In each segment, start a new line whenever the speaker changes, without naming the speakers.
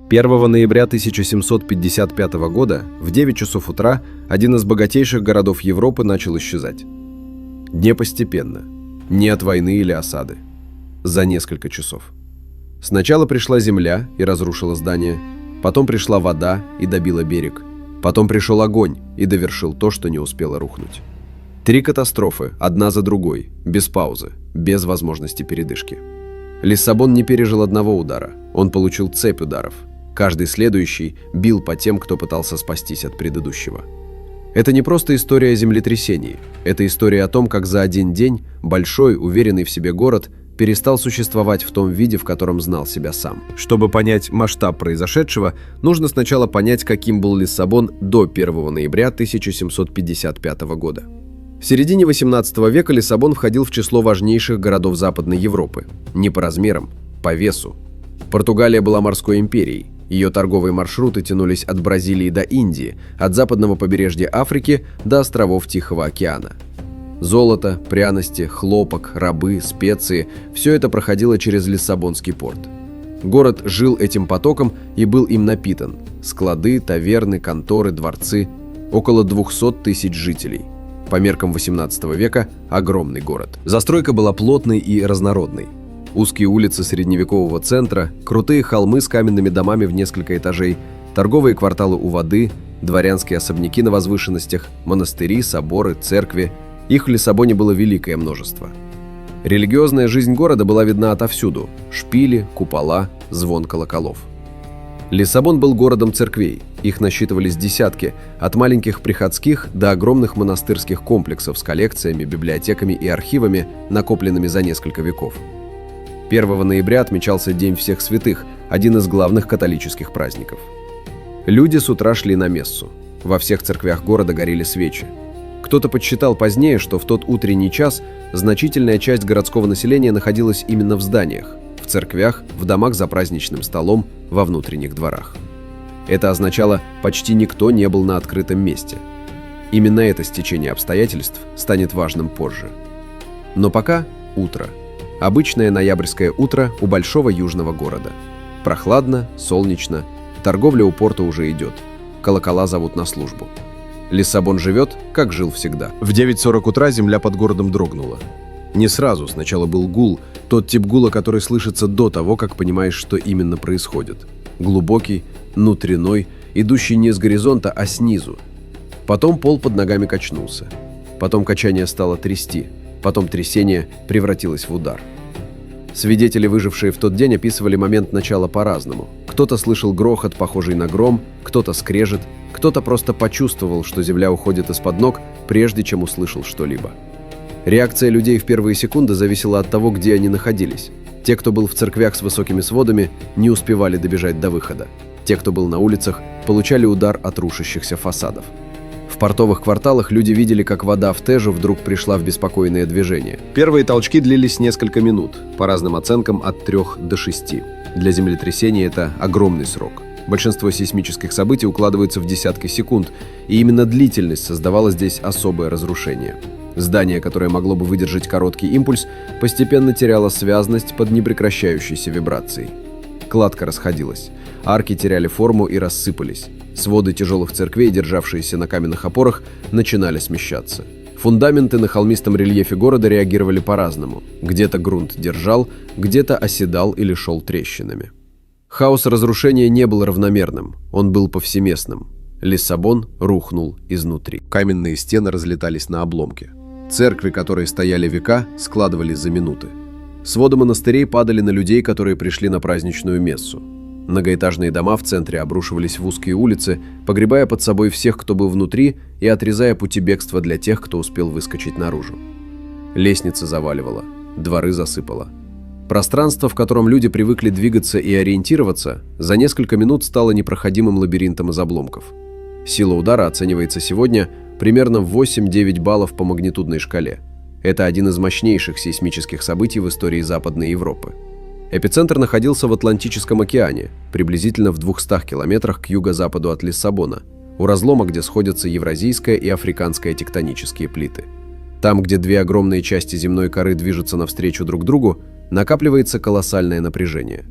1 ноября 1755 года в 9 часов утра один из богатейших городов Европы начал исчезать. Не постепенно, не от войны или осады, за несколько часов. Сначала пришла земля и разрушила здание, потом пришла вода и добила берег, потом пришел огонь и довершил то, что не успело рухнуть. 3 катастрофы, одна за другой, без паузы, без возможности передышки. Лиссабон не пережил одного удара, он получил цепь ударов. Каждый следующий бил по тем, кто пытался спастись от предыдущего. Это не просто история о землетрясении, это история о том, как за один день большой, уверенный в себе город перестал существовать в том виде, в котором знал себя сам. Чтобы понять масштаб произошедшего, нужно сначала понять, каким был Лиссабон до 1 ноября 1755 года. В середине XVIII века Лиссабон входил в число важнейших городов Западной Европы. Не по размерам, по весу. Португалия была морской империей. Ее торговые маршруты тянулись от Бразилии до Индии, от западного побережья Африки до островов Тихого океана. Золото, пряности, хлопок, рабы, специи – все это проходило через Лиссабонский порт. Город жил этим потоком и был им напитан. Склады, таверны, конторы, дворцы – около 200 тысяч жителей. По меркам XVIII века – огромный город. Застройка была плотной и разнородной. Узкие улицы средневекового центра, крутые холмы с каменными домами в несколько этажей, торговые кварталы у воды, дворянские особняки на возвышенностях, монастыри, соборы, церкви. Их в Лиссабоне было великое множество. Религиозная жизнь города была видна отовсюду – шпили, купола, звон колоколов. Лиссабон был городом церквей, их насчитывались десятки, от маленьких приходских до огромных монастырских комплексов с коллекциями, библиотеками и архивами, накопленными за несколько веков. 1 ноября отмечался День всех святых, один из главных католических праздников. Люди с утра шли на мессу. Во всех церквях города горели свечи. Кто-то подсчитал позднее, что в тот утренний час значительная часть городского населения находилась именно в зданиях, в церквях, в домах за праздничным столом, во внутренних дворах. Это означало, почти никто не был на открытом месте. Именно это стечение обстоятельств станет важным позже. Но пока утро. Обычное ноябрьское утро у большого южного города. Прохладно, солнечно, торговля у порта уже идет. Колокола зовут на службу. Лиссабон живет, как жил всегда. В 9:40 утра земля под городом дрогнула. Не сразу, сначала был гул, тот тип гула, который слышится до того, как понимаешь, что именно происходит. Глубокий, внутренной, идущий не с горизонта, а снизу. Потом пол под ногами качнулся. Потом качание стало трясти. Потом трясение превратилось в удар. Свидетели, выжившие в тот день, описывали момент начала по-разному. Кто-то слышал грохот, похожий на гром, кто-то скрежет, кто-то просто почувствовал, что земля уходит из-под ног, прежде чем услышал что-либо. Реакция людей в первые секунды зависела от того, где они находились. Те, кто был в церквях с высокими сводами, не успевали добежать до выхода. Те, кто был на улицах, получали удар от рушащихся фасадов. В портовых кварталах люди видели, как вода в Тежу вдруг пришла в беспокойное движение. Первые толчки длились несколько минут, по разным оценкам от 3 до 6. Для землетрясения это огромный срок. Большинство сейсмических событий укладываются в десятки секунд, и именно длительность создавала здесь особое разрушение. Здание, которое могло бы выдержать короткий импульс, постепенно теряло связность под непрекращающейся вибрацией. Кладка расходилась, арки теряли форму и рассыпались. Своды тяжелых церквей, державшиеся на каменных опорах, начинали смещаться. Фундаменты на холмистом рельефе города реагировали по-разному. Где-то грунт держал, где-то оседал или шел трещинами. Хаос разрушения не был равномерным, он был повсеместным. Лиссабон рухнул изнутри. Каменные стены разлетались на обломки. Церкви, которые стояли века, складывались за минуты. Своды монастырей падали на людей, которые пришли на праздничную мессу. Многоэтажные дома в центре обрушивались в узкие улицы, погребая под собой всех, кто был внутри, и отрезая пути бегства для тех, кто успел выскочить наружу. Лестницы заваливало, дворы засыпало. Пространство, в котором люди привыкли двигаться и ориентироваться, за несколько минут стало непроходимым лабиринтом из обломков. Сила удара оценивается сегодня примерно в 8-9 баллов по магнитудной шкале. Это один из мощнейших сейсмических событий в истории Западной Европы. Эпицентр находился в Атлантическом океане, приблизительно в 200 километрах к юго-западу от Лиссабона, у разлома, где сходятся евразийская и африканская тектонические плиты. Там, где две огромные части земной коры движутся навстречу друг другу, накапливается колоссальное напряжение.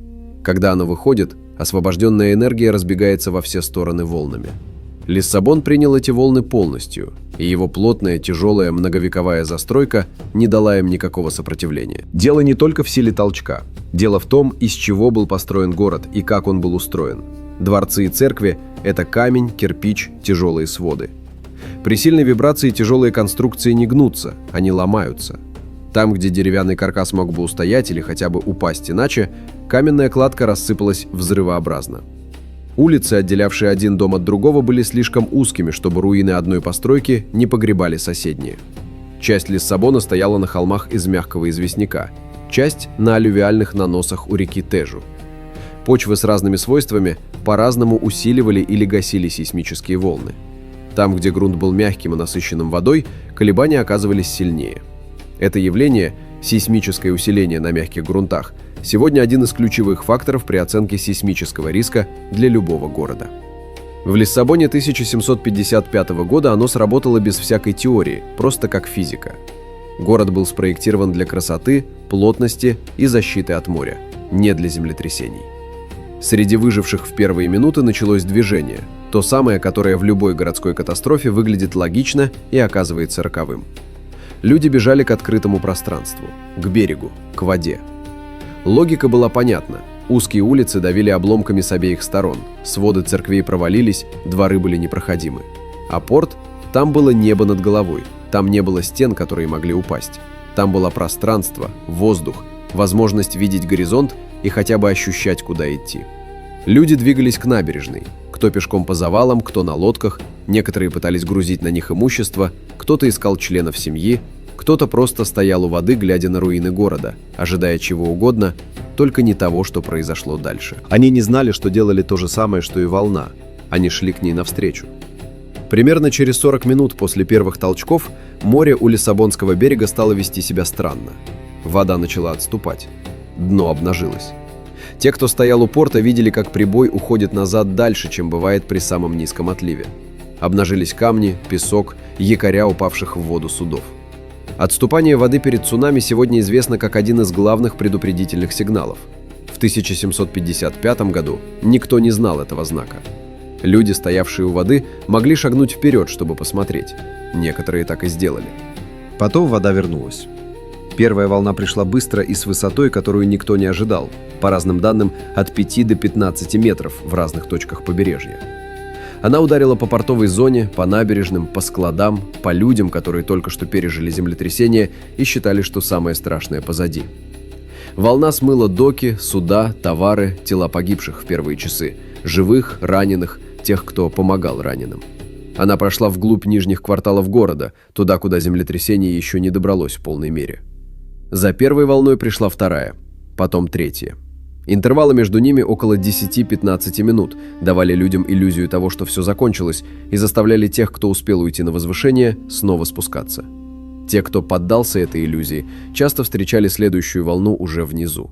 Когда оно выходит, освобожденная энергия разбегается во все стороны волнами. Лиссабон принял эти волны полностью, и его плотная, тяжелая, многовековая застройка не дала им никакого сопротивления. Дело не только в силе толчка. Дело в том, из чего был построен город и как он был устроен. Дворцы и церкви – это камень, кирпич, тяжелые своды. При сильной вибрации тяжелые конструкции не гнутся, они ломаются. Там, где деревянный каркас мог бы устоять или хотя бы упасть иначе, каменная кладка рассыпалась взрывообразно. Улицы, отделявшие один дом от другого, были слишком узкими, чтобы руины одной постройки не погребали соседние. Часть Лиссабона стояла на холмах из мягкого известняка, часть – на аллювиальных наносах у реки Тежу. Почвы с разными свойствами по-разному усиливали или гасили сейсмические волны. Там, где грунт был мягким и насыщенным водой, колебания оказывались сильнее. Это явление, сейсмическое усиление на мягких грунтах, сегодня один из ключевых факторов при оценке сейсмического риска для любого города. В Лиссабоне 1755 года оно сработало без всякой теории, просто как физика. Город был спроектирован для красоты, плотности и защиты от моря, не для землетрясений. Среди выживших в первые минуты началось движение, то самое, которое в любой городской катастрофе выглядит логично и оказывается роковым. Люди бежали к открытому пространству, к берегу, к воде. Логика была понятна. Узкие улицы давили обломками с обеих сторон, своды церквей провалились, дворы были непроходимы. А порт? Там было небо над головой, там не было стен, которые могли упасть. Там было пространство, воздух, возможность видеть горизонт и хотя бы ощущать, куда идти. Люди двигались к набережной, кто пешком по завалам, кто на лодках, некоторые пытались грузить на них имущество, кто-то искал членов семьи, кто-то просто стоял у воды, глядя на руины города, ожидая чего угодно, только не того, что произошло дальше. Они не знали, что делали то же самое, что и волна. Они шли к ней навстречу. Примерно через 40 минут после первых толчков море у Лиссабонского берега стало вести себя странно. Вода начала отступать. Дно обнажилось. Те, кто стоял у порта, видели, как прибой уходит назад дальше, чем бывает при самом низком отливе. Обнажились камни, песок, якоря упавших в воду судов. Отступание воды перед цунами сегодня известно как один из главных предупредительных сигналов. В 1755 году никто не знал этого знака. Люди, стоявшие у воды, могли шагнуть вперед, чтобы посмотреть. Некоторые так и сделали.
Потом вода вернулась. Первая волна пришла быстро и с высотой, которую никто не ожидал, по разным данным, от 5 до 15 метров в разных точках побережья. Она ударила по портовой зоне, по набережным, по складам, по людям, которые только что пережили землетрясение и считали, что самое страшное позади. Волна смыла доки, суда, товары, тела погибших в первые часы, живых, раненых, тех, кто помогал раненым. Она прошла вглубь нижних кварталов города, туда, куда землетрясение еще не добралось в полной мере. За первой волной пришла вторая, потом третья. Интервалы между ними около 10-15 минут давали людям иллюзию того, что все закончилось, и заставляли тех, кто успел уйти на возвышение, снова спускаться. Те, кто поддался этой иллюзии, часто встречали следующую волну уже внизу.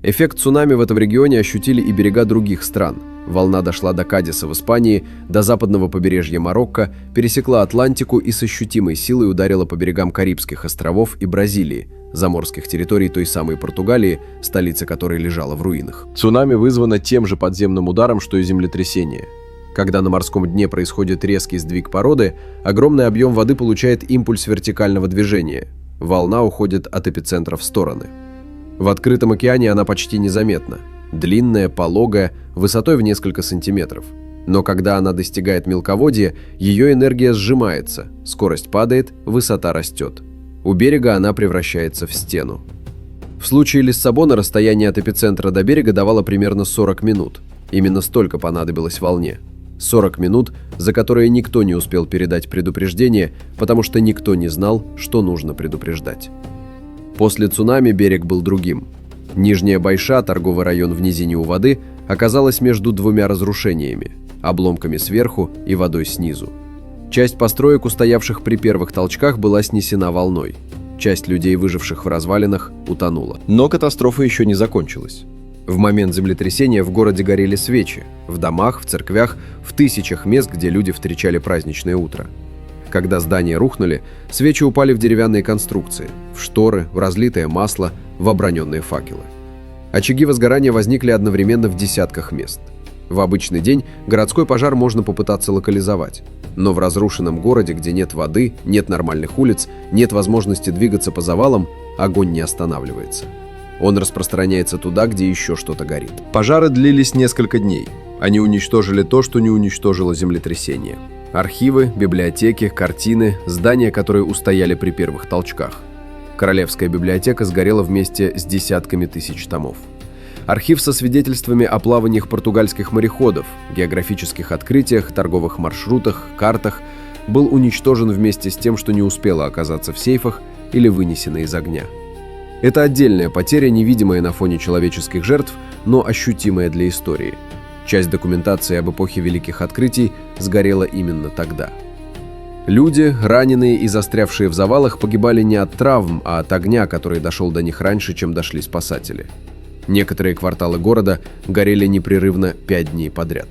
Эффект цунами в этом регионе ощутили и берега других стран. Волна дошла до Кадиса в Испании, до западного побережья Марокко, пересекла Атлантику и с ощутимой силой ударила по берегам Карибских островов и Бразилии, заморских территорий той самой Португалии, столица которой лежала в руинах. Цунами вызвано тем же подземным ударом, что и землетрясение. Когда на морском дне происходит резкий сдвиг породы, огромный объем воды получает импульс вертикального движения. Волна уходит от эпицентра в стороны. В открытом океане она почти незаметна. Длинная, пологая, высотой в несколько сантиметров. Но когда она достигает мелководья, ее энергия сжимается, скорость падает, высота растет. У берега она превращается в стену. В случае Лиссабона расстояние от эпицентра до берега давало примерно 40 минут. Именно столько понадобилось волне. 40 минут, за которые никто не успел передать предупреждение, потому что никто не знал, что нужно предупреждать. После цунами берег был другим. Нижняя Байша, торговый район в низине у воды, оказалась между двумя разрушениями – обломками сверху и водой снизу. Часть построек, устоявших при первых толчках, была снесена волной. Часть людей, выживших в развалинах, утонула. Но катастрофа еще не закончилась. В момент землетрясения в городе горели свечи. В домах, в церквях, в тысячах мест, где люди встречали праздничное утро. Когда здания рухнули, свечи упали в деревянные конструкции, в шторы, в разлитое масло, в оброненные факелы.
Очаги возгорания возникли одновременно в десятках мест. В обычный день городской пожар можно попытаться локализовать, но в разрушенном городе, где нет воды, нет нормальных улиц, нет возможности двигаться по завалам, огонь не останавливается. Он распространяется туда, где еще что-то горит.
Пожары длились несколько дней. Они уничтожили то, что не уничтожило землетрясение. Архивы, библиотеки, картины, здания, которые устояли при первых толчках. Королевская библиотека сгорела вместе с десятками тысяч томов. Архив со свидетельствами о плаваниях португальских мореходов, географических открытиях, торговых маршрутах, картах был уничтожен вместе с тем, что не успело оказаться в сейфах или вынесено из огня. Это отдельная потеря, невидимая на фоне человеческих жертв, но ощутимая для истории. Часть документации об эпохе Великих Открытий сгорела именно тогда. Люди, раненые и застрявшие в завалах, погибали не от травм, а от огня, который дошел до них раньше, чем дошли спасатели. Некоторые кварталы города горели непрерывно 5 дней подряд.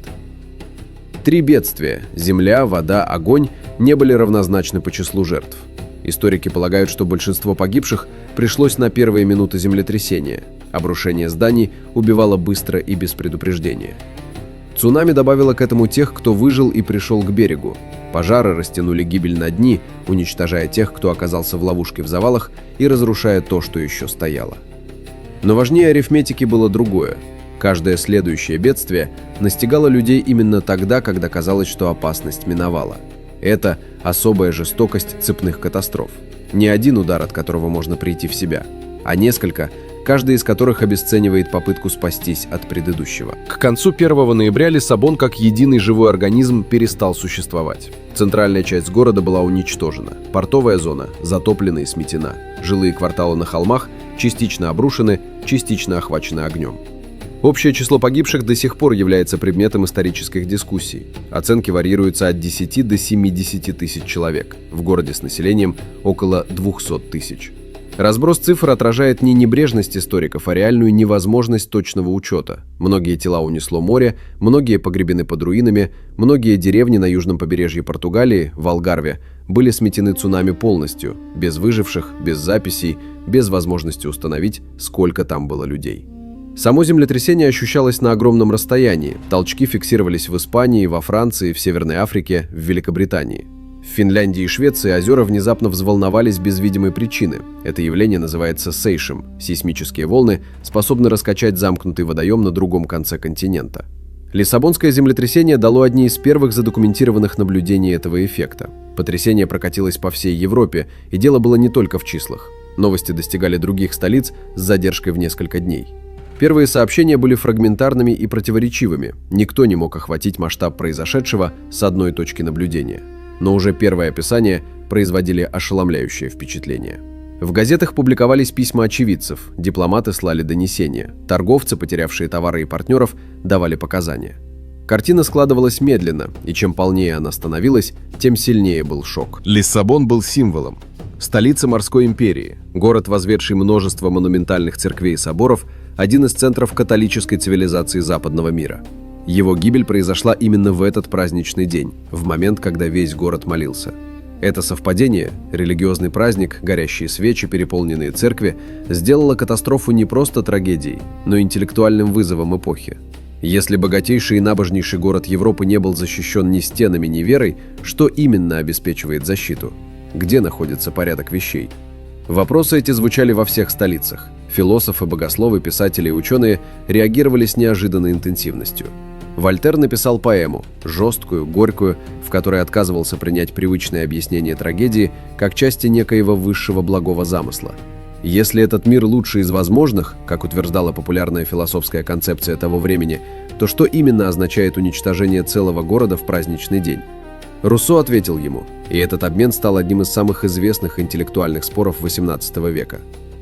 3 бедствия – земля, вода, огонь – не были равнозначны по числу жертв. Историки полагают, что большинство погибших пришлось на первые минуты землетрясения. Обрушение зданий убивало быстро и без предупреждения. Цунами добавило к этому тех, кто выжил и пришел к берегу. Пожары растянули гибель на дни, уничтожая тех, кто оказался в ловушке в завалах, и разрушая то, что еще стояло. Но важнее арифметики было другое. Каждое следующее бедствие настигало людей именно тогда, когда казалось, что опасность миновала. Это особая жестокость цепных катастроф. Не один удар, от которого можно прийти в себя, а несколько, каждый из которых обесценивает попытку спастись от предыдущего. К концу 1 ноября Лиссабон как единый живой организм перестал существовать. Центральная часть города была уничтожена, портовая зона затоплена и сметена, жилые кварталы на холмах частично обрушены, частично охвачены огнем. Общее число погибших до сих пор является предметом исторических дискуссий. Оценки варьируются от 10 до 70 тысяч человек, в городе с населением около 200 тысяч. Разброс цифр отражает не небрежность историков, а реальную невозможность точного учета. Многие тела унесло море, многие погребены под руинами, многие деревни на южном побережье Португалии, в Алгарве, были сметены цунами полностью, без выживших, без записей, без возможности установить, сколько там было людей. Само землетрясение ощущалось на огромном расстоянии. Толчки фиксировались в Испании, во Франции, в Северной Африке, в Великобритании. В Финляндии и Швеции озера внезапно взволновались без видимой причины. Это явление называется сейшем. Сейсмические волны способны раскачать замкнутый водоем на другом конце континента. Лиссабонское землетрясение дало одни из первых задокументированных наблюдений этого эффекта. Потрясение прокатилось по всей Европе, и дело было не только в числах. Новости достигали других столиц с задержкой в несколько дней. Первые сообщения были фрагментарными и противоречивыми. Никто не мог охватить масштаб произошедшего с одной точки наблюдения. Но уже первые описания производили ошеломляющее впечатление. В газетах публиковались письма очевидцев, дипломаты слали донесения, торговцы, потерявшие товары и партнеров, давали показания. Картина складывалась медленно, и чем полнее она становилась, тем сильнее был шок. Лиссабон был символом. Столица морской империи, город, возведший множество монументальных церквей и соборов, один из центров католической цивилизации западного мира. Его гибель произошла именно в этот праздничный день, в момент, когда весь город молился. Это совпадение, религиозный праздник, горящие свечи, переполненные церкви, сделало катастрофу не просто трагедией, но интеллектуальным вызовом эпохи. Если богатейший и набожнейший город Европы не был защищен ни стенами, ни верой, что именно обеспечивает защиту? Где находится порядок вещей? Вопросы эти звучали во всех столицах. Философы, богословы, писатели и ученые реагировали с неожиданной интенсивностью. Вольтер написал поэму, жесткую, горькую, в которой отказывался принять привычное объяснение трагедии как части некоего высшего благого замысла. Если этот мир лучший из возможных, как утверждала популярная философская концепция того времени, то что именно означает уничтожение целого города в праздничный день? Руссо ответил ему, и этот обмен стал одним из самых известных интеллектуальных споров XVIII века.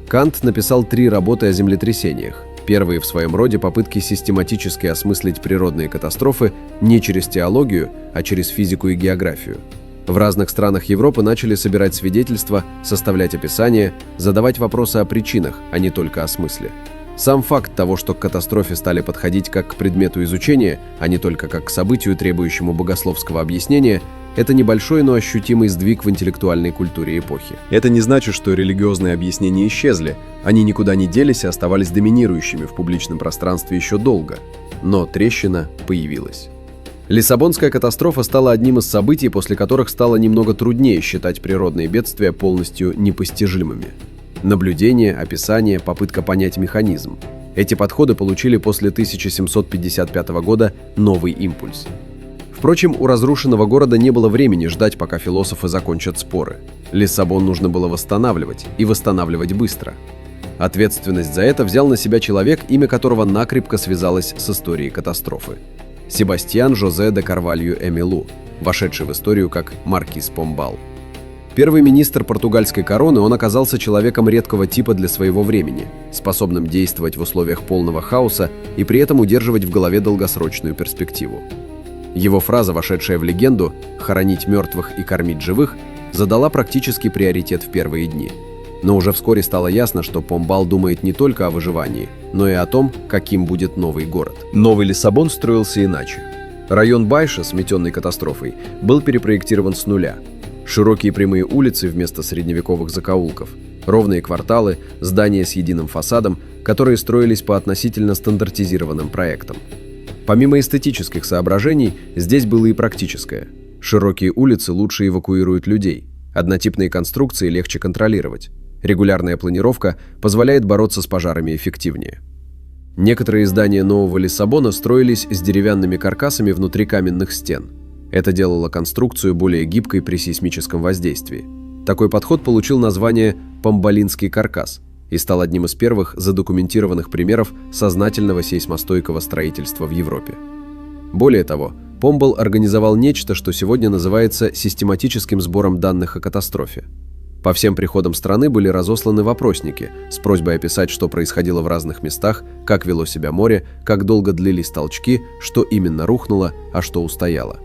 Кант написал 3 работы о землетрясениях. Первые в своем роде попытки систематически осмыслить природные катастрофы не через теологию, а через физику и географию. В разных странах Европы начали собирать свидетельства, составлять описания, задавать вопросы о причинах, а не только о смысле. Сам факт того, что к катастрофе стали подходить как к предмету изучения, а не только как к событию, требующему богословского объяснения,
это небольшой, но ощутимый сдвиг в интеллектуальной культуре эпохи.
Это не значит, что религиозные объяснения исчезли. Они никуда не делись и оставались доминирующими в публичном пространстве еще долго. Но трещина появилась.
Лиссабонская катастрофа стала одним из событий, после которых стало немного труднее считать природные бедствия полностью непостижимыми. Наблюдение, описание, попытка понять механизм. Эти подходы получили после 1755 года новый импульс. Впрочем, у разрушенного города не было времени ждать, пока философы закончат споры. Лиссабон нужно было восстанавливать, и восстанавливать быстро. Ответственность за это взял на себя человек, имя которого накрепко связалось с историей катастрофы. Себастьян Жозе де Карвалью Эмилу, вошедший в историю как маркиз Помбал. Первый министр португальской короны, он оказался человеком редкого типа для своего времени, способным действовать в условиях полного хаоса и при этом удерживать в голове долгосрочную перспективу. Его фраза, вошедшая в легенду «хоронить мертвых и кормить живых», задала практический приоритет в первые дни. Но уже вскоре стало ясно, что Помбал думает не только о выживании, но и о том, каким будет новый город.
Новый Лиссабон строился иначе.
Район Байша, сметенный катастрофой, был перепроектирован с нуля. Широкие прямые улицы вместо средневековых закоулков, ровные кварталы, здания с единым фасадом, которые строились по относительно стандартизированным проектам. Помимо эстетических соображений, здесь было и практическое. Широкие улицы лучше эвакуируют людей, однотипные конструкции легче контролировать. Регулярная планировка позволяет бороться с пожарами эффективнее. Некоторые здания Нового Лиссабона строились с деревянными каркасами внутри каменных стен. Это делало конструкцию более гибкой при сейсмическом воздействии. Такой подход получил название «помбалинский каркас» и стал одним из первых задокументированных примеров сознательного сейсмостойкого строительства в Европе. Более того, Помбал организовал нечто, что сегодня называется систематическим сбором данных о катастрофе. По всем приходам страны были разосланы вопросники с просьбой описать, что происходило в разных местах, как вело себя море, как долго длились толчки, что именно рухнуло, а что устояло.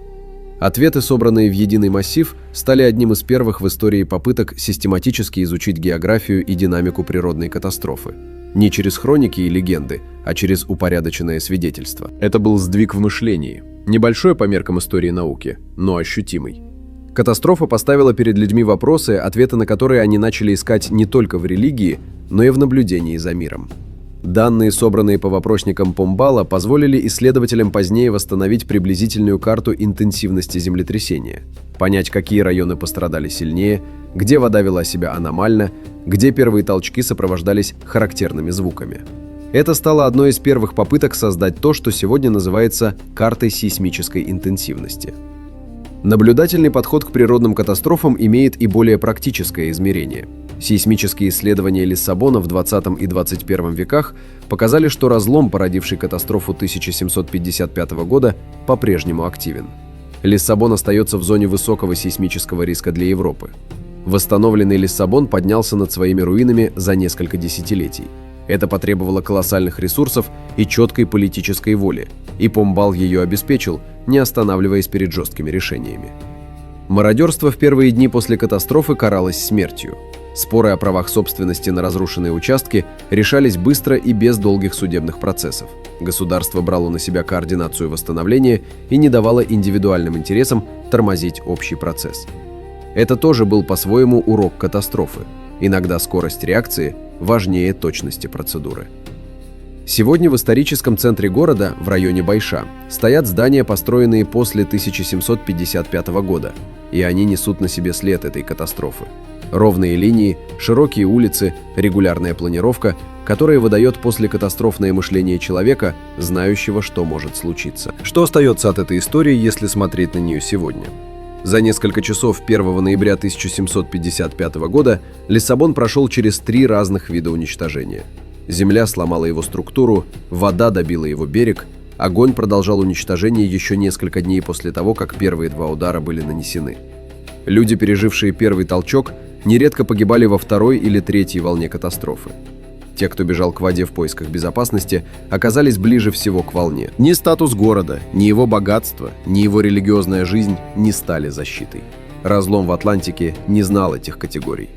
Ответы, собранные в единый массив, стали одним из первых в истории попыток систематически изучить географию и динамику природной катастрофы. Не через хроники и легенды, а через упорядоченное свидетельство.
Это был сдвиг в мышлении. Небольшой по меркам истории науки, но ощутимый.
Катастрофа поставила перед людьми вопросы, ответы на которые они начали искать не только в религии, но и в наблюдении за миром. Данные, собранные по вопросникам Помбала, позволили исследователям позднее восстановить приблизительную карту интенсивности землетрясения, понять, какие районы пострадали сильнее, где вода вела себя аномально, где первые толчки сопровождались характерными звуками. Это стало одной из первых попыток создать то, что сегодня называется картой сейсмической интенсивности. Наблюдательный подход к природным катастрофам имеет и более практическое измерение. Сейсмические исследования Лиссабона в 20 и 21 веках показали, что разлом, породивший катастрофу 1755 года, по-прежнему активен. Лиссабон остается в зоне высокого сейсмического риска для Европы. Восстановленный Лиссабон поднялся над своими руинами за несколько десятилетий. Это потребовало колоссальных ресурсов и четкой политической воли, и Помбал ее обеспечил, не останавливаясь перед жесткими решениями. Мародерство в первые дни после катастрофы каралось смертью. Споры о правах собственности на разрушенные участки решались быстро и без долгих судебных процессов. Государство брало на себя координацию восстановления и не давало индивидуальным интересам тормозить общий процесс. Это тоже был по-своему урок катастрофы. Иногда скорость реакции важнее точности процедуры. Сегодня в историческом центре города, в районе Байша, стоят здания, построенные после 1755 года, и они несут на себе след этой катастрофы. Ровные линии, широкие улицы, регулярная планировка, которая выдает послекатастрофное мышление человека, знающего, что может случиться.
Что остается от этой истории, если смотреть на нее сегодня?
За несколько часов 1 ноября 1755 года Лиссабон прошел через 3 разных вида уничтожения. Земля сломала его структуру, вода добила его берег, огонь продолжал уничтожение еще несколько дней после того, как первые 2 удара были нанесены. Люди, пережившие первый толчок, нередко погибали во 2-й или 3-й волне катастрофы. Те, кто бежал к воде в поисках безопасности, оказались ближе всего к волне. Ни статус города, ни его богатство, ни его религиозная жизнь не стали защитой. Разлом в Атлантике не знал этих категорий.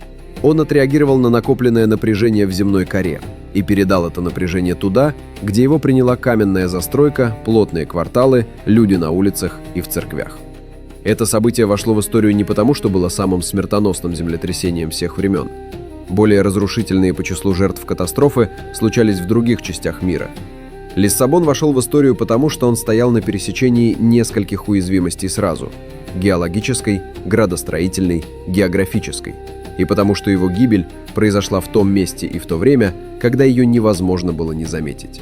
Он отреагировал на накопленное напряжение в земной коре и передал это напряжение туда, где его приняла каменная застройка, плотные кварталы, люди на улицах и в церквях. Это событие вошло в историю не потому, что было самым смертоносным землетрясением всех времен. Более разрушительные по числу жертв катастрофы случались в других частях мира. Лиссабон вошел в историю потому, что он стоял на пересечении нескольких уязвимостей сразу – геологической, градостроительной, географической. И потому, что его гибель произошла в том месте и в то время, когда ее невозможно было не заметить.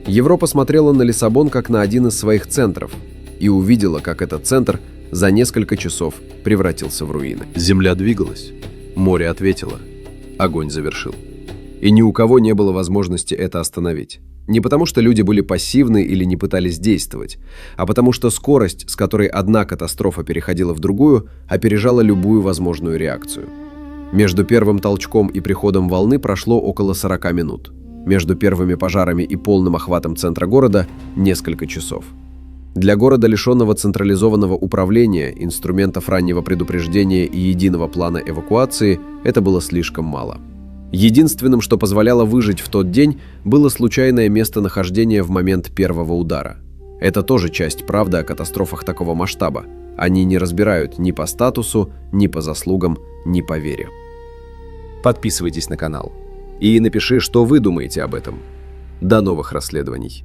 Европа смотрела на Лиссабон как на один из своих центров и увидела, как этот центр за несколько часов превратился в руины.
Земля двигалась, море ответило, огонь завершил.
И ни у кого не было возможности это остановить. Не потому, что люди были пассивны или не пытались действовать, а потому что скорость, с которой одна катастрофа переходила в другую, опережала любую возможную реакцию. Между первым толчком и приходом волны прошло около 40 минут. Между первыми пожарами и полным охватом центра города – несколько часов. Для города, лишенного централизованного управления, инструментов раннего предупреждения и единого плана эвакуации, это было слишком мало. Единственным, что позволяло выжить в тот день, было случайное местонахождение в момент первого удара. Это тоже часть правды о катастрофах такого масштаба. Они не разбирают ни по статусу, ни по заслугам, ни по вере.
Подписывайтесь на канал и напиши, что вы думаете об этом. До новых расследований.